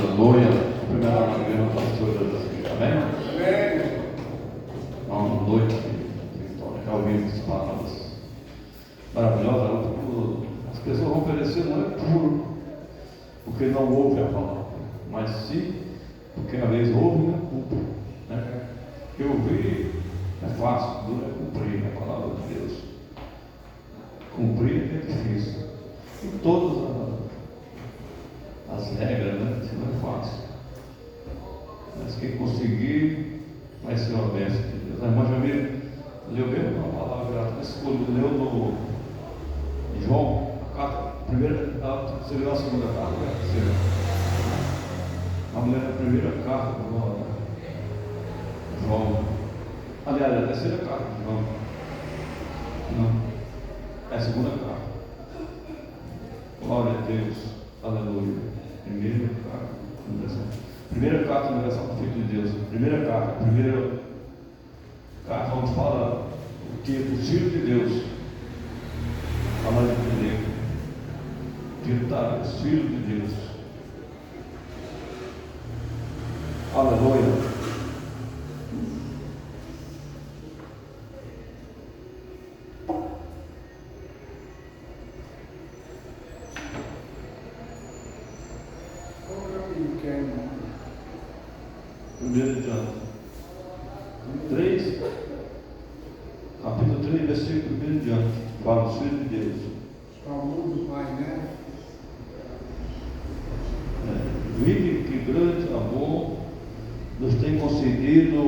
Aleluia. Primeiramente, a pastora da igreja. Amém? Amém. Uma noite que ouvimos as palavras maravilhosas. As pessoas vão perecer não é puro, porque não ouvem a palavra, mas sim porque às vezes ouvem e não cumprem. Né? Porque ouvir é fácil, duro é cumprir a palavra de Deus. Cumprir é difícil. E todas as regras, né? Isso não é fácil. Mas quem conseguir vai ser uma bênção de Deus. A irmã Jamila leu mesmo uma palavra, leu no João, a carta, você leu a segunda carta, né? A mulher, a primeira carta de João. Aliás, a terceira carta de João. Não, é a segunda carta. Glória a Deus, aleluia. Primeira carta universal do Filho de Deus. Primeira carta onde fala o que o Filho de Deus fala de primeiro. Os filhos de Deus. Aleluia. Primeiro de João 3, capítulo 3, versículo 1 de João, fala os filhos de Deus. Amor do Pai, né? Vide que grande amor nos tem concedido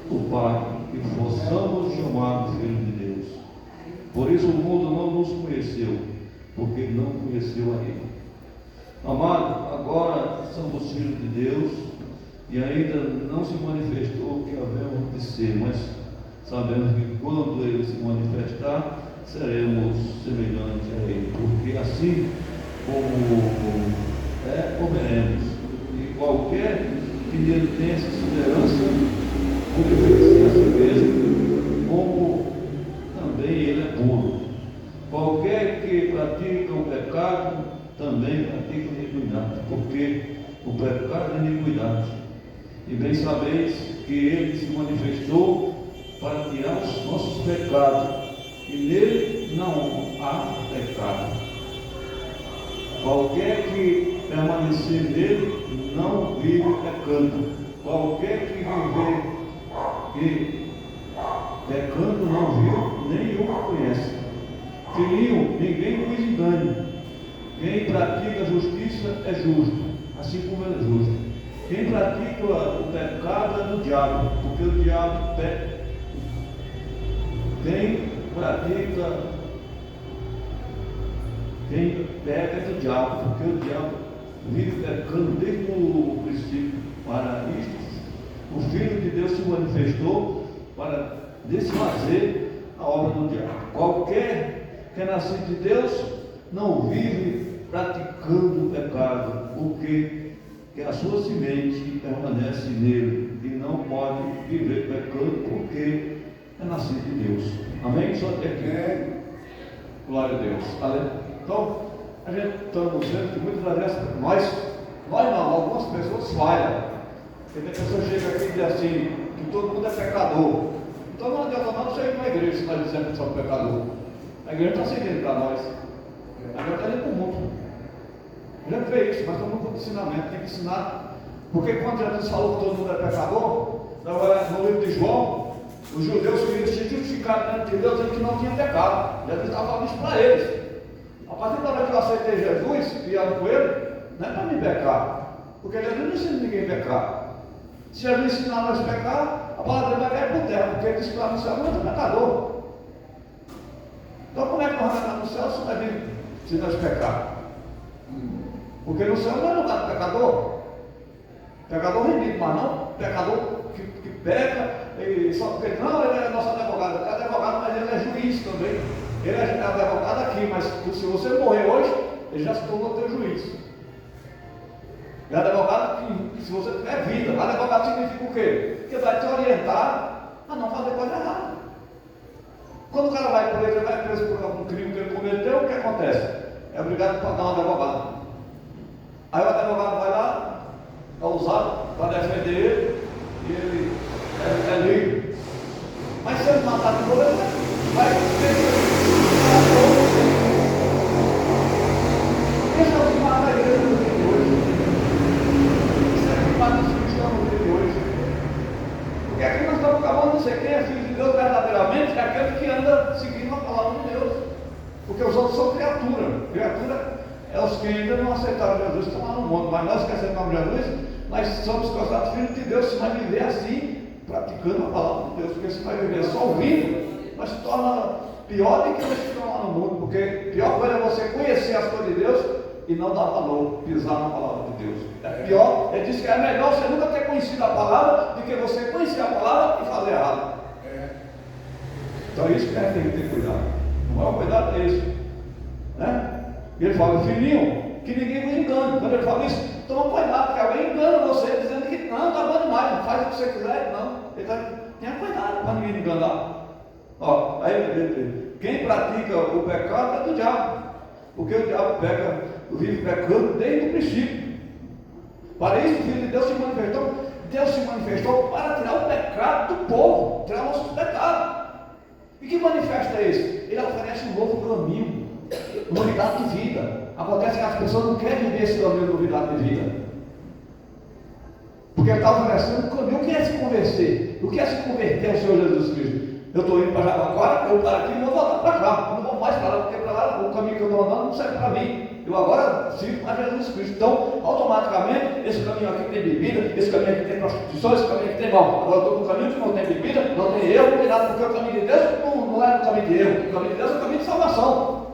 o Pai, que possamos chamar o Filho de Deus. Por isso o mundo não nos conheceu, porque não conheceu a Ele. Amado, agora somos filhos de Deus e ainda não se manifestou o que havemos de ser, mas sabemos que quando Ele se manifestar, seremos semelhantes a Ele, porque assim como comeremos. E qualquer que nele tenha essa esperança, purifica-se a si mesmo, como também Ele é puro. Qualquer que pratica o pecado, também pratica iniquidade, porque o pecado é iniquidade. E bem sabeis que Ele se manifestou para tirar os nossos pecados, e nele não há pecado. Qualquer que permanecer nele não vive pecando. Qualquer que viver pecando não viu, nem o conhece. Filhinho, ninguém vos engane. Quem pratica a justiça é justo, assim como ele é justo. Quem pratica o pecado é do diabo, porque o diabo peca. Quem peca é do diabo, porque o diabo vive pecando desde o princípio. Para isto, o Filho de Deus se manifestou para desfazer a obra do diabo. Qualquer que é nascido de Deus não vive praticando o pecado, porque que a sua semente permanece nele e não pode viver pecando, porque é nascido de Deus. Amém? Só até aqui. Glória a Deus. Então, a gente estamos vendo que muitas vezes nós não, algumas pessoas falham. Porque a pessoa chega aqui e diz assim, que todo mundo é pecador. Então não adianta não sair para a igreja se nós dizemos que somos pecador. A igreja está seguindo para nós. A igreja está indo para o mundo. A gente vê isso, mas todo mundo tem ensinamento, tem que ensinar. Porque quando Jesus falou que todo mundo é pecador, no livro de João, os judeus queriam se justificar diante de Deus, dizendo que não tinha pecado. Jesus estava falando isso para eles. A partir da hora que eu aceitei Jesus, e ando com ele, não é para me pecar. Porque Jesus não ensina ninguém a pecar. Se Jesus ensinar nós a pecar, a palavra dele vai cair por terra, porque ele disse que lá no céu não é pecador. Então como é que nós vamos entrar no céu se nós se nós pecar? Porque no céu não é lugar do pecador. Pecador rendido, mas não pecador que peca, e só porque não, ele é nosso advogado. Ele é advogado, mas ele é juiz também. Ele é advogado aqui, mas se você morrer hoje, ele já se tornou teu juiz. Ele é advogado que, se você tiver vida, advogado significa o quê? Que vai te orientar a não fazer coisa errada. Quando o cara vai preso por algum crime que ele cometeu, o que acontece? É obrigado a pagar um advogado. Aí o advogado vai lá, é usado para defender ele, e ele é livre. Mas se ele matar de novo, ele vai deixa eu matar a igreja no dia de hoje. Isso é que mata os cristãos no dia de hoje. Porque aqui nós estamos acabando de ser quem é filho de Deus verdadeiramente, é aquele que anda seguindo a palavra de Deus. Porque os outros são criatura. Criatura é os que ainda não aceitaram Jesus, estão lá no mundo. Mas nós que aceitamos Jesus, nós somos considerados filhos de Deus. Se vai viver assim, praticando a palavra de Deus. Porque se vai viver só ouvindo, nós se torna pior do que eles que estão lá no mundo. Porque a pior coisa é você conhecer as coisas de Deus e não dar valor, pisar na palavra de Deus. É pior, ele diz que é melhor você nunca ter conhecido a palavra do que você conhecer a palavra e fazer errado. Então isso que tem que ter cuidado. O maior cuidado é isso, né? Ele fala, filhinho, que ninguém vos engane. Quando ele fala isso, toma cuidado, porque alguém engana você dizendo que não, está bom demais, faz o que você quiser. Não, ele está, tenha cuidado para ninguém enganar. Ó, aí quem pratica o pecado é do diabo, porque o diabo vive pecando desde o princípio. Para isso o Filho de Deus se manifestou. Deus se manifestou para tirar o pecado do povo, tirar nossos pecados. E que manifesto é esse? Ele oferece um novo caminho, novidade de vida. Acontece que as pessoas não querem viver esse caminho de novidade de vida, porque ele está oferecendo um caminho. O que é se converter? O que é se converter ao Senhor Jesus Cristo? Eu estou indo para Jabaquara, eu paro aqui e vou voltar para cá. Não vou mais para lá, porque para lá o caminho que eu estou andando não serve para mim. Eu agora sigo a Jesus Cristo. Então, automaticamente, esse caminho aqui tem bebida, esse caminho aqui tem prostituição, esse caminho aqui tem mal. Agora eu estou no caminho que não tem bebida, não tem erro, não tem nada, porque o caminho de Deus não é o caminho de erro. O caminho de Deus é o caminho de salvação.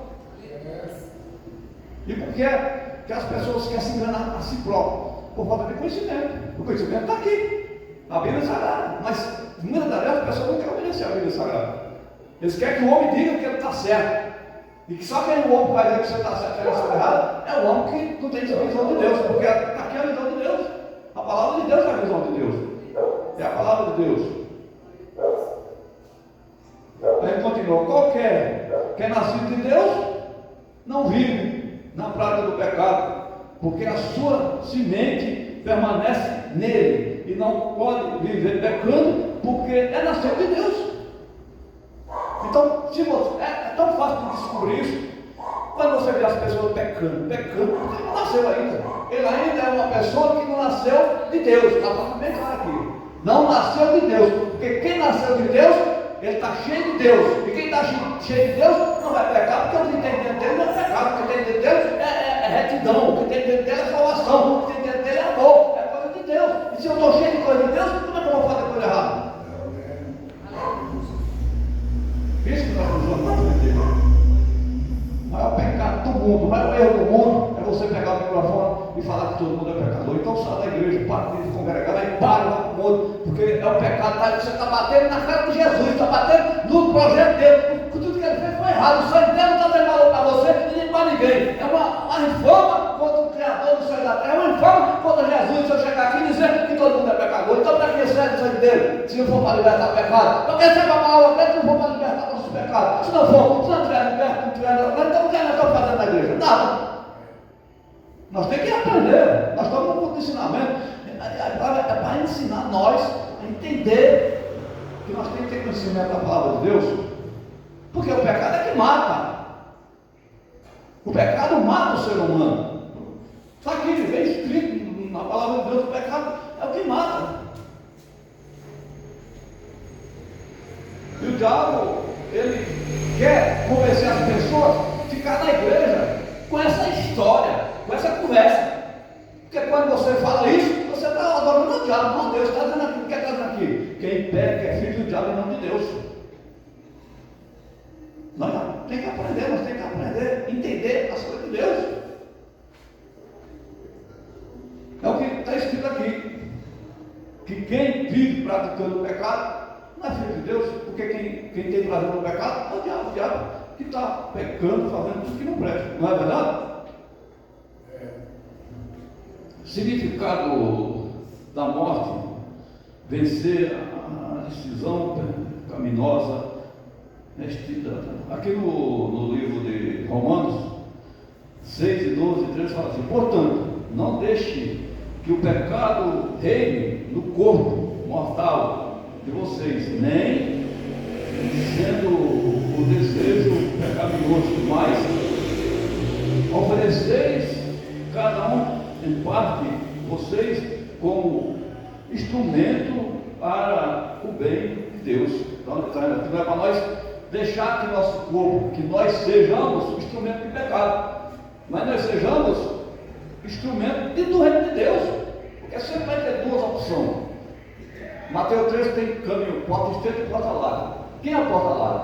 E por que as pessoas querem se enganar a si próprias? Por falta de conhecimento. O conhecimento está aqui, na Bíblia Sagrada. Mas, muitas das vezes, as pessoas não querem obedecer a Bíblia Sagrada. Eles querem que o homem diga que ele está certo. E que só quem o homem vai dizer que você está certo e você está errado é o homem que não tem a visão de Deus. Porque aqui é a visão de Deus. A palavra de Deus é a visão de Deus. É a palavra de Deus. Aí ele continuou: qualquer que é nascido de Deus não vive na prática do pecado, porque a sua semente permanece nele e não pode viver pecando, porque é nascido de Deus. Então, se você, é tão fácil de descobrir isso. Quando você vê as pessoas pecando, porque ele não nasceu ainda. Ele ainda é uma pessoa que não nasceu de Deus. Está falando bem claro aqui. Não nasceu de Deus, porque quem nasceu de Deus, ele está cheio de Deus. E quem está cheio de Deus não vai pecar, porque o que tem dentro dele não é pecado. O que tem dentro dele é retidão. O que tem dentro dele é salvação. O que tem dentro dele é amor. É coisa de Deus. E se eu estou cheio de coisa de Deus, como é que eu vou fazer coisa errada? Isso que nós precisamos entender. O maior pecado do mundo, o maior erro do mundo é você pegar o microfone e falar que todo mundo é pecador. Então sai da igreja, para de congregar, aí para lá com o mundo, porque é o pecado, você está batendo na cara de Jesus, está batendo no projeto dele. Tudo que ele fez foi errado. O sangue dele não está dando valor para você e nem para ninguém. É uma infama contra o Criador do céu e da terra, é uma infama contra Jesus. Se eu chegar aqui e dizer que todo mundo é pecador, então para que recebe o sangue dele? Se não for para libertar o pecado, para que recebe a palavra dele, se não for para libertar nossos pecados? Se não tiver liberto, não tiver, então o que nós estamos fazendo na igreja? Nada. Nós temos que aprender. Nós estamos no ponto de ensinamento. Agora é para ensinar nós a entender que nós temos que ter conhecimento da palavra de Deus. Porque o pecado é que mata. O pecado mata o ser humano. Só que ele vem escrito na palavra de Deus: o pecado é o que mata. E o diabo, ele quer convencer as pessoas a ficar na igreja com essa história, com essa conversa. Porque quando você fala isso, você está adorando o diabo. Não, Deus está dizendo aqui. O que está dizendo aqui? Quem peca é filho do diabo e não de Deus. Nós temos que aprender, nós temos que aprender a entender as coisas de Deus. É o que está escrito aqui: que quem vive praticando o pecado não é filho de Deus, porque quem tem prazer no pecado é o diabo que está pecando, fazendo tudo que não presta. Não é verdade? Significado da morte: vencer a decisão pecaminosa. Aqui no livro de Romanos 6 e 12, 13 fala assim: portanto, não deixe que o pecado reine no corpo mortal de vocês, nem sendo o desejo pecaminoso, mas ofereceis cada um em parte vocês como instrumento para o bem de Deus. Então, não é para nós deixar que nosso corpo, que nós sejamos instrumento de pecado, mas nós sejamos instrumento do reino de Deus, porque sempre vai ter duas opções. Mateus 13 tem caminho, porta estreita e porta larga. Quem é a porta larga?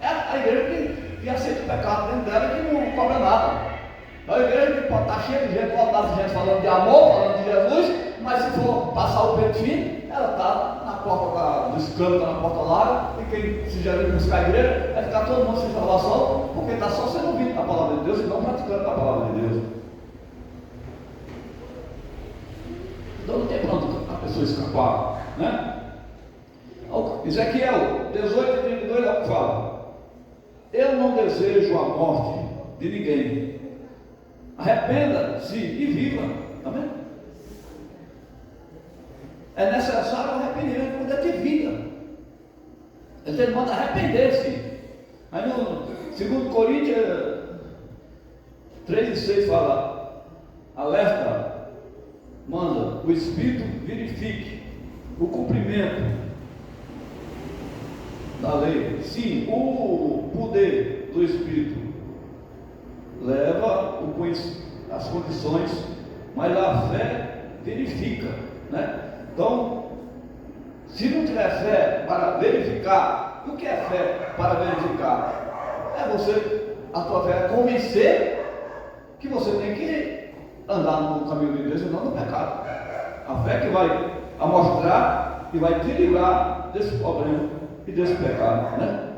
É a igreja que aceita o pecado dentro dela e que não cobra nada. É a igreja que pode estar cheia de gente, lotado de gente falando de amor, falando de Jesus, mas se for passar o peito fino, ela está na porta do escândalo, está na porta larga, e quem se já veio buscar a igreja vai ficar todo mundo sem salvação, porque está só sendo ouvido a palavra de Deus e não praticando a palavra de Deus. Então não tem para onde a pessoa escapar, né? Ezequiel 18, 32 é o que fala: eu não desejo a morte de ninguém, arrependa-se e viva. Amém? É necessário arrependimento para poder ter vida. Ele manda arrepender-se. Aí no 2 Coríntios 3:6 fala: alerta, manda o Espírito verifique o cumprimento da lei. Sim, o poder do Espírito leva as condições, mas a fé verifica, né? Então, se não tiver fé para verificar, o que é fé para verificar? É você, a tua fé é convencer que você tem que andar no caminho de Deus e não no pecado. A fé que vai mostrar e vai te livrar desse problema e desse pecado, né?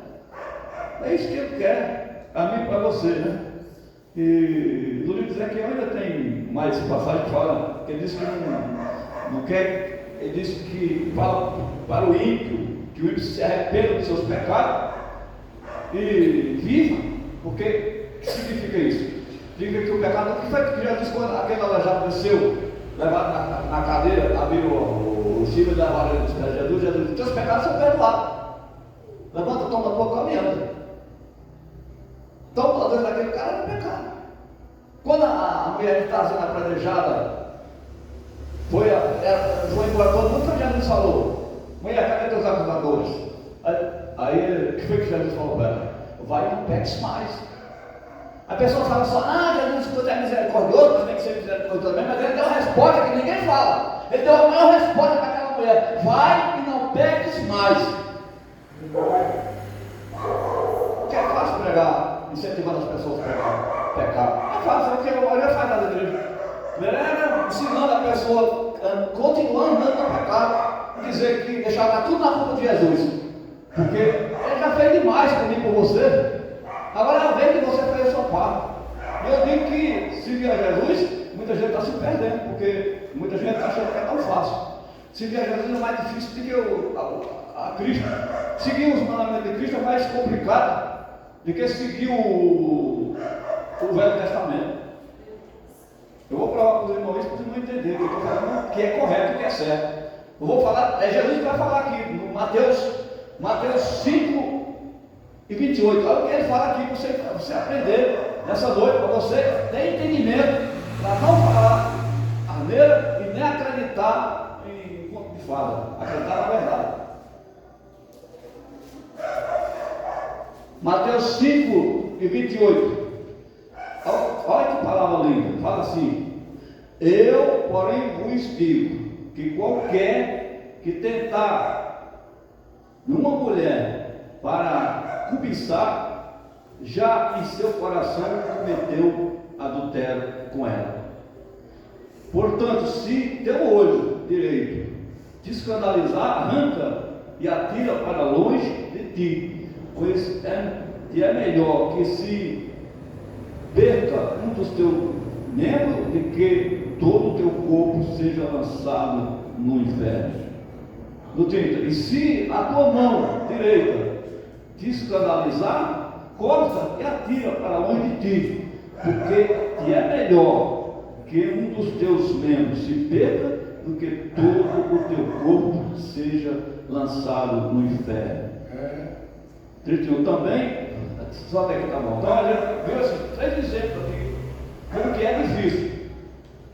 É isso que Ele quer, a mim e para você, né? E no livro de Ezequiel ainda tem mais passagem que fala, que ele diz que não quer, ele diz que fala para o ímpio, que o ímpio se arrependa dos seus pecados e viva, porque o que significa isso? Significa que o pecado, o que foi que Jesus, quando aquele aleijado desceu, levado na cadeira, abriu o cima da varinha dos pés de Jesus disse: teus pecados são perdoados, levanta, toma a tua caminhada. Então, o poder daquele cara era pecado. Quando a mulher que estava sendo apedrejada foi embora todo mundo, foi Jesus falou: mulher, cadê teus acusadores? Aí, o que foi que Jesus falou para ela? Vai e não peques mais. A pessoa fala só: Jesus é misericordioso, mas tem que ser misericordioso também. Mas ele deu uma resposta que ninguém fala. Ele deu a maior resposta para aquela mulher: vai e não peques mais. Que é fácil pregar, incentivando as pessoas a pecar. É fácil, é o que a maioria faz na igreja. Primeiro, ensinando a pessoa a continuar andando no pecado, dizer que deixar tudo na culpa de Jesus, porque Ele já fez demais comigo por você. Agora é a vez que você fez a sua parte. E eu digo que seguir a Jesus, muita gente está se perdendo, porque muita gente está achando que é tão fácil. Seguir a Jesus é mais difícil do que a Cristo. Seguir os mandamentos de Cristo é mais complicado do que seguir o Velho Testamento. Eu vou provar para os irmãos isso para vocês não entenderem, que eu estou falando que é correto, que é certo. Eu vou falar, é Jesus que vai falar aqui, no Mateus 5 e 28. Olha o que ele fala aqui para você aprender nessa noite, para você ter entendimento, para não falar asneira e nem acreditar em conto de fada, acreditar na verdade. Mateus 5 e 28. Olha que palavra linda, fala assim: eu, porém, vos digo que qualquer que tentar numa mulher para cobiçar, já em seu coração cometeu adultério com ela. Portanto, se teu olho direito te escandalizar, arranca e atira para longe de ti, pois é melhor que se perca um dos teus membros de que todo o teu corpo seja lançado no inferno. No 30, e se a tua mão direita te escandalizar, corta e atira para longe de ti, porque te é melhor que um dos teus membros se perca, do que todo o teu corpo seja lançado no inferno. 31 também, só até aqui tá bom. Então a gente viu esses 3 exemplos aqui, como que é difícil.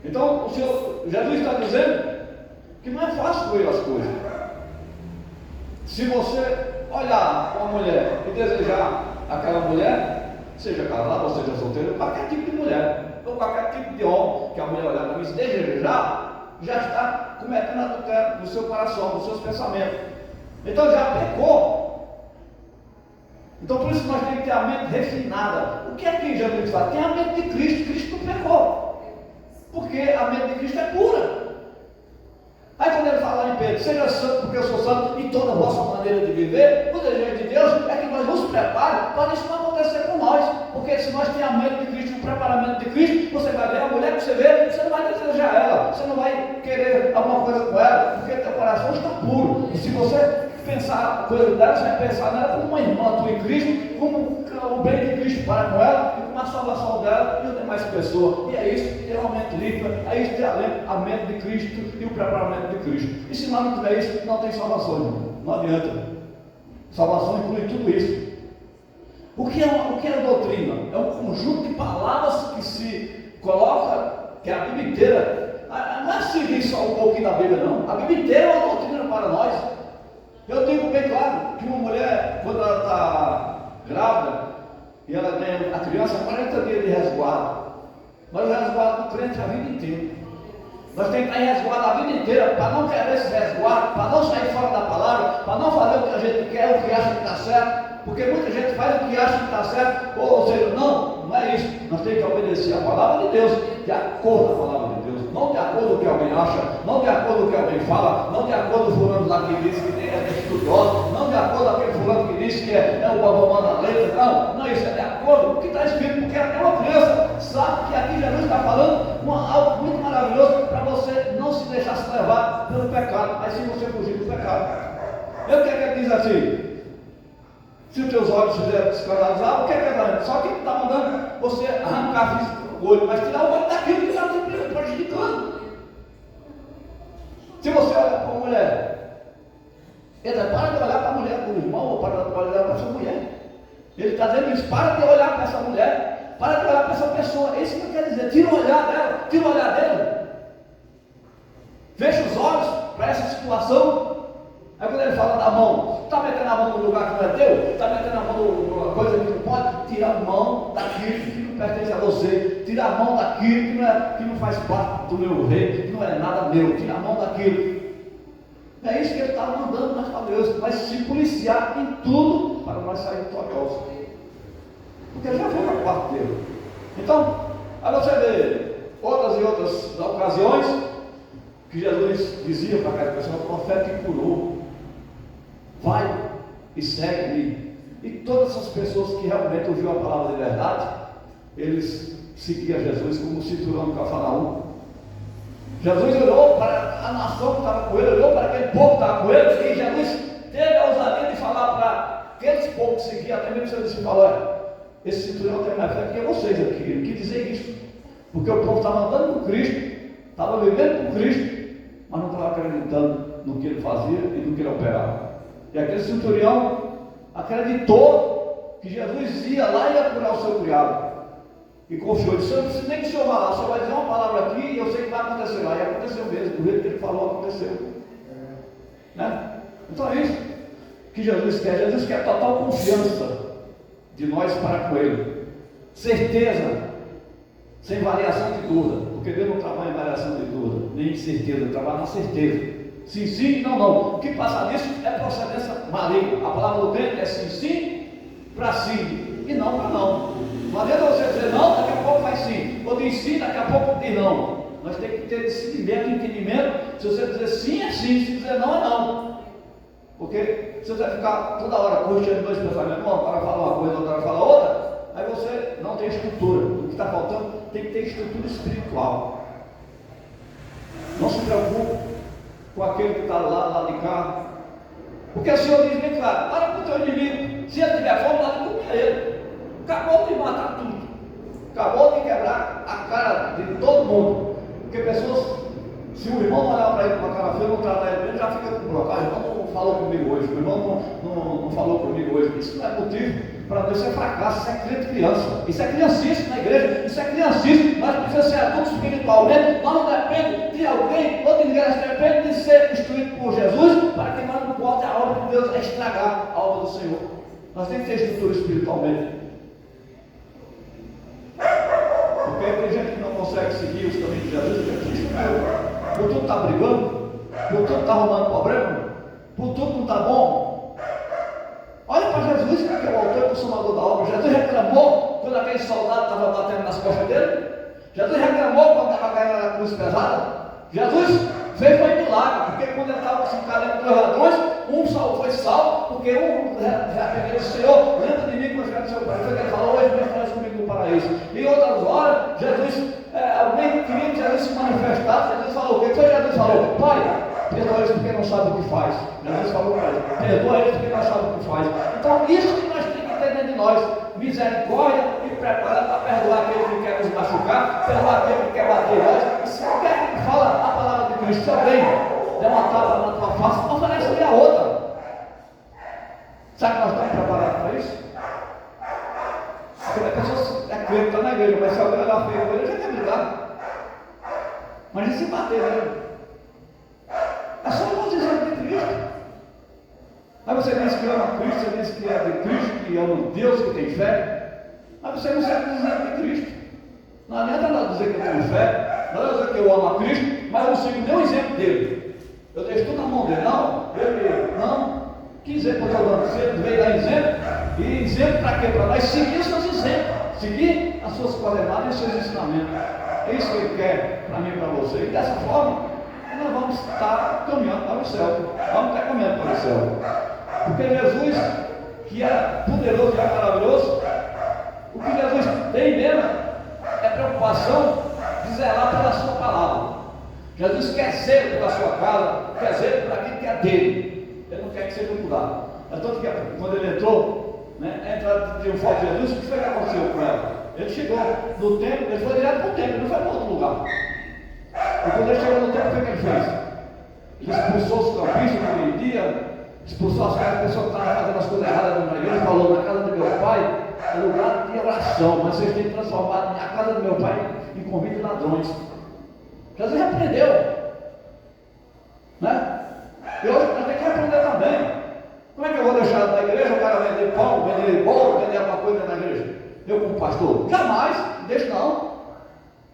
Então o Senhor Jesus está dizendo que não é fácil com ele as coisas. Se você olhar uma mulher e desejar aquela mulher, seja casado ou seja solteiro, qualquer tipo de mulher, ou qualquer tipo de homem que a mulher olhar para mim, se desejar, já está cometendo adultério no seu coração, nos seus pensamentos. Então já pecou. Então por isso nós temos que ter a mente refinada. O que é que Jesus fala? Tem a mente de Cristo. Cristo não pecou, porque a mente de Cristo é pura. Aí quando ele fala em Pedro, seja santo porque eu sou santo, em toda a vossa maneira de viver, o desejo de Deus é que nós nos preparemos para isso não acontecer com nós. Porque se nós temos a mente de Cristo, o preparamento de Cristo, você vai ver a mulher que você vê, você não vai desejar ela, você não vai querer alguma coisa com ela, porque teu coração está puro. E se você pensar a coisa dela, você vai pensar nela como uma irmã tua em Cristo, como o bem de Cristo para com ela, e como a salvação dela e as demais pessoas. E é isso que tem a mente limpa, é isso que tem a mente de Cristo e o preparamento de Cristo. E se nós não tiver isso, não tem salvação, irmão. Não adianta. Salvação inclui tudo isso. O que é doutrina? É um conjunto de palavras que se coloca, que é a Bíblia inteira. Não é seguir só um pouquinho da Bíblia, não. A Bíblia inteira é uma doutrina para nós. Eu digo bem claro que uma mulher, quando ela está grávida e ela ganha a criança, 40 dias de resguardo. Mas o resguardo do crente é a vida inteira. Nós temos que estar em resguardo a vida inteira para não querer esse resguardo, para não sair fora da palavra, para não fazer o que a gente quer, o que acha que está certo. Porque muita gente faz o que acha que está certo, ou seja, não é isso. Nós temos que obedecer a palavra de Deus, de acordo com a palavra de Deus, não de acordo com o que alguém acha, não de acordo com o que alguém fala, não de acordo com o fulano lá que diz que é estudioso, não de acordo com aquele fulano que diz que é o babamã da letra, não, isso é de acordo com o que está escrito, porque até uma criança sabe que aqui Jesus está falando algo muito maravilhoso para você não se deixar se levar pelo pecado, mas sim você fugir do pecado. E o que é que ele diz assim? Se os teus olhos fizerem escandalizar, o que é verdade? Só que ele está mandando você arrancar o olho, mas tirar o olho daquilo que está te prejudicando. Se você olha para uma mulher, ele diz, para de olhar para a mulher do irmão, ou para de olhar para essa mulher. Ele está dizendo isso, para de olhar para essa mulher, para de olhar para essa pessoa. É isso que ele quer dizer, tira o olhar dela, tira o olhar dele. Fecha os olhos para essa situação. Aí quando ele fala da mão, está metendo a mão no lugar que não é teu? Está metendo a mão numa coisa que não pode? Tira a mão daquilo que não pertence a você. Tira a mão daquilo que não faz parte do meu reino, que não é nada meu. Tira a mão daquilo. É isso que ele está mandando nós para Deus. Mas se policiar em tudo para nós sair vitoriosos. Porque já foi a parte dele. Então, aí você vê outras e outras ocasiões que Jesus dizia para aquela pessoa, o profeta que curou. Vai e segue-me. E todas essas pessoas que realmente ouviram a palavra de verdade, eles seguiam Jesus como o cinturão do Cafarnaum. Jesus olhou para a nação que estava com ele, olhou para aquele povo que estava com ele, e Jesus teve a ousadia de falar para aqueles povos que seguiam, até mesmo se ele disse, esse cinturão tem mais fé que vocês aqui. Ele quis dizer isso, porque o povo estava andando com Cristo, estava vivendo com Cristo, mas não estava acreditando no que ele fazia e no que ele operava. E aquele centurião acreditou que Jesus ia lá e ia curar o seu criado. E confiou, disse, eu não preciso nem que o senhor vá lá, o senhor vai dizer uma palavra aqui e eu sei que vai acontecer lá. E aconteceu mesmo, do jeito que ele falou, aconteceu. Né? Então é isso que Jesus quer. Jesus quer total confiança de nós para com Ele. Certeza, sem variação de dúvida. Porque Deus não trabalha em variação de dúvida, nem em certeza, Ele trabalha na certeza. Sim, sim, não, não. O que passa nisso é procedência maligna. A palavra do crente é sim, sim, para sim, e não para não. Não adianta você dizer não, daqui a pouco vai sim. Ou diz sim, daqui a pouco diz não. Nós temos que ter discernimento e entendimento. Se você dizer sim, é sim. Se dizer não, é não. Porque se você ficar toda hora corrigindo dois pensamentos, uma hora fala uma coisa, outra hora fala outra, aí você não tem estrutura. O que está faltando tem que ter estrutura espiritual. Não se preocupe com aquele que está lá de cá. Porque o Senhor diz bem claro, olha para o teu inimigo, se ele tiver fome, lá de comer ele. Acabou de matar tudo. Acabou de quebrar a cara de todo mundo. hoje. O irmão não falou comigo hoje. Isso não é motivo para Deus ser fracasso. Isso é crente criança. Isso é criancice na igreja. Isso é criancice. Nós precisamos ser adultos espiritualmente. Nós não dependemos de alguém ou de ninguém. Nós dependemos de ser instruídos por Jesus para que nós não possa a obra de Deus estragar a obra do Senhor. Nós temos que ter estrutura espiritualmente. Porque tem gente que não consegue seguir os caminhos de Jesus, porque Cristo não. Por tudo está brigando, por tudo está arrumando problema, por tudo não está bom. Olha para Jesus, que é o autor e consumador da obra. Jesus reclamou quando aquele soldado estava batendo nas costas dele. Jesus reclamou quando estava caindo na cruz pesada. Jesus fez um milagre, porque quando ele estava se encarando com os ladrões, um só foi salvo, porque um repreendeu o Senhor, lembra de mim quando eu seu pai, foi que ele falou, hoje mesmo traz comigo no paraíso. E outras horas, Jesus, alguém queria que Jesus se manifestasse. Jesus falou, o que foi Jesus falou? Pai, perdoa eles porque não sabem o que faz. Jesus falou para ele, perdoa eles porque não sabem o que faz. Então, isso que nós temos que ter dentro de nós, misericórdia e prepara para perdoar aquele que quer nos machucar, perdoar aquele que quer bater em nós. E se alguém fala a palavra de Cristo, se alguém der uma tapa na tua face, oferece-lhe a outra. Sabe que nós estamos preparados para isso? Porque a pessoa é crente, está na igreja, mas se alguém olhar feio para ele, já quer brigar. Mas e se bater nele? É só nós dizendo de Cristo. Mas você diz que ama Cristo, você diz que é de Cristo, que ama Deus, que tem fé. Mas você não serve dizendo de Cristo. Não adianta nada dizer que eu tenho fé, não adianta dizer que eu amo a Cristo, mas eu não sigo nenhum exemplo dele. Eu deixo tudo na mão dele, não. Ele não. Que exemplo eu estou dando? Você veio dar exemplo. E exemplo para quê? Para nós seguir os seus exemplos, seguir as suas coordenadas e os seus ensinamentos. É isso que ele quer para mim e para você. E dessa forma, nós vamos estar caminhando para o céu. Vamos estar caminhando para o céu. Porque Jesus, que é poderoso e é maravilhoso, o que Jesus tem mesmo é preocupação de zelar pela sua palavra. Jesus quer zelo pela sua casa, quer zelo por aquilo que é dele. Ele não quer que seja mudado. É tanto que quando ele entrou, a entrada triunfal de Jesus, o que foi que aconteceu com ela? Ele chegou no templo, ele foi direto para o templo, ele não foi para outro lugar. E quando ele chegou no templo, o que ele fez? Ele expulsou os campistas naquele dia, expulsou as pessoas que estavam fazendo as coisas erradas na igreja, falou: na casa do meu pai é lugar de oração, mas vocês têm transformado a casa do meu pai em convite de ladrões. Jesus repreendeu, né? E hoje nós temos que repreender também. Como é que eu vou deixar na igreja o cara vender pão, vender bolo, vender alguma coisa na igreja? Eu como pastor? Jamais, deixa não.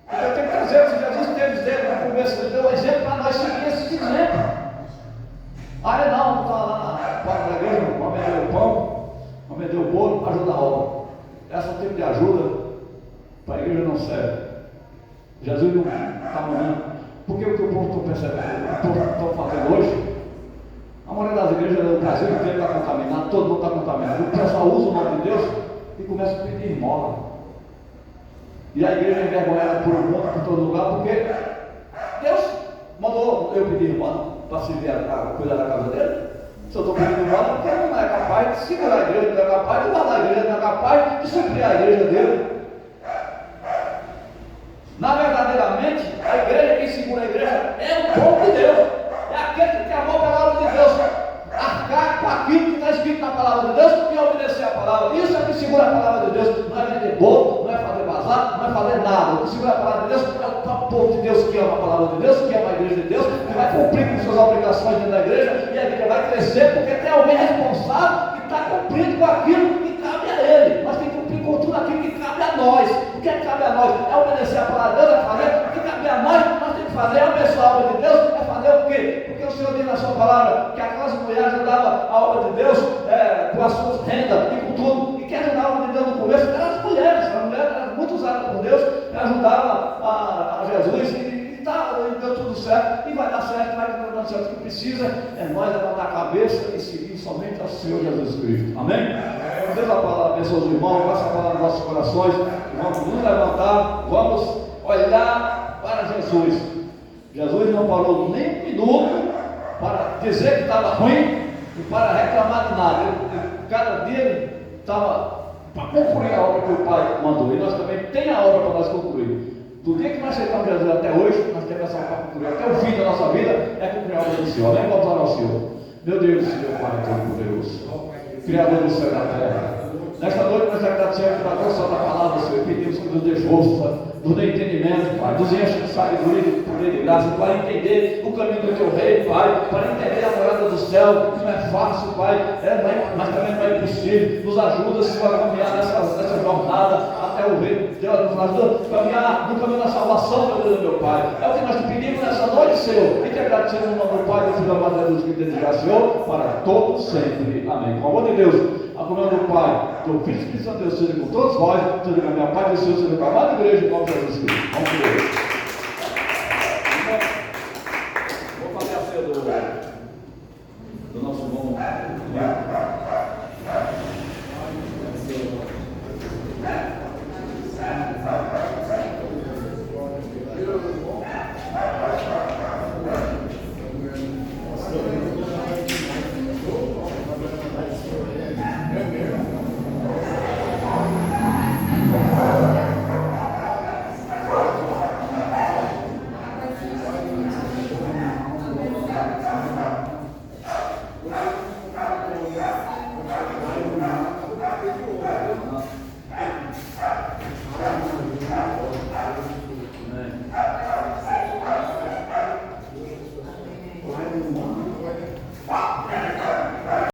Porque eu tenho que trazer, se Jesus teve dele no começo, ele deu um exemplo para nós seguir esse exemplo. Aí não está lá na porta da igreja, vamos vender o pão, vamos vender o bolo, ajuda a obra. Esse tipo de ajuda para a igreja não serve. Jesus não está mandando. Porque o que o povo está percebendo, o povo está fazendo hoje, a maioria das igrejas do Brasil inteiro está contaminada, todo mundo está contaminado. O pessoal usa o nome de Deus e começa a pedir esmola. E a igreja é envergonhada por um mundo, por todo lugar, porque Deus mandou eu pedir esmola para servir a cuidar da casa dele. Se eu estou pedindo esmola, porque ele não é capaz de segurar a igreja, não é capaz de guardar a igreja, não é capaz de suprir a igreja dele. Verdadeiramente, a igreja, quem segura a igreja é o povo de Deus, é aquele que tem amor pela palavra de Deus, arcar com aquilo que está escrito na palavra de Deus e obedecer a palavra. Isso é que segura a palavra de Deus. Não é vender bolo, não é fazer bazar, não é fazer nada. O que segura a palavra de Deus é o povo de Deus que ama a palavra de Deus, que ama a igreja de Deus, que vai cumprir com suas obrigações dentro da igreja, e a igreja vai crescer porque tem alguém responsável que está cumprindo com aquilo que cabe a ele. Nós temos que cumprir com tudo aquilo que cabe a nós. O que é que cabe a nós? É obedecer a palavra de Deus, é fazer. O que cabe a nós temos que fazer, é abençoar a obra de Deus, é fazer o quê? Porque o Senhor diz na sua palavra que aquelas mulheres ajudavam a obra de Deus com as suas rendas e com tudo. E quem ajudava a obra de Deus no começo eram as mulheres eram muito usadas por Deus, que ajudavam a Jesus e deu tudo certo, e vai dar certo, vai dar certo. O que precisa é nós levantar a cabeça e seguir somente ao Senhor Jesus Cristo. Amém? Deus a palavra, abençoa os irmãos, passa a palavra nos nossos corações, vamos nos levantar, vamos olhar para Jesus. Jesus não parou nem um minuto para dizer que estava ruim e para reclamar de nada. Cada dia ele estava para concluir a obra que o Pai mandou, e nós também temos a obra para nós concluir. Do dia que nós aceitamos Jesus até hoje, nós temos essa obra para concluir. Até o fim da nossa vida é concluir a obra do Senhor. Vamos orar ao Senhor. Meu Deus, meu Pai Todo-Poderoso, Criador do céu e da terra, nesta noite nós agradecemos pela nossa da palavra, Senhor, pedimos que nos dê força, nos dê entendimento, Pai, nos enche de sabedoria, de poder e de graça, para entender o caminho do Teu reino, Pai, para entender a morada do céu, que não é fácil, Pai, mas também não é impossível. Nos ajuda, Senhor, a caminhar nessa jornada até o reino de Deus, nos ajuda a caminhar no caminho da salvação, meu Deus, meu Pai. É o que nós te pedimos nessa noite, Senhor, e te agradecemos no nome do Pai, do Filho e do Espírito Santo, que desejar, Senhor, para todos sempre. Amém. Com o amor de Deus, a comunhão do Pai, do Filho e do Espírito Santo, Deus seja com todos vós, seja com a minha Pai do Senhor, seja com a amada igreja, em nome de Jesus Cristo. Vamos ver.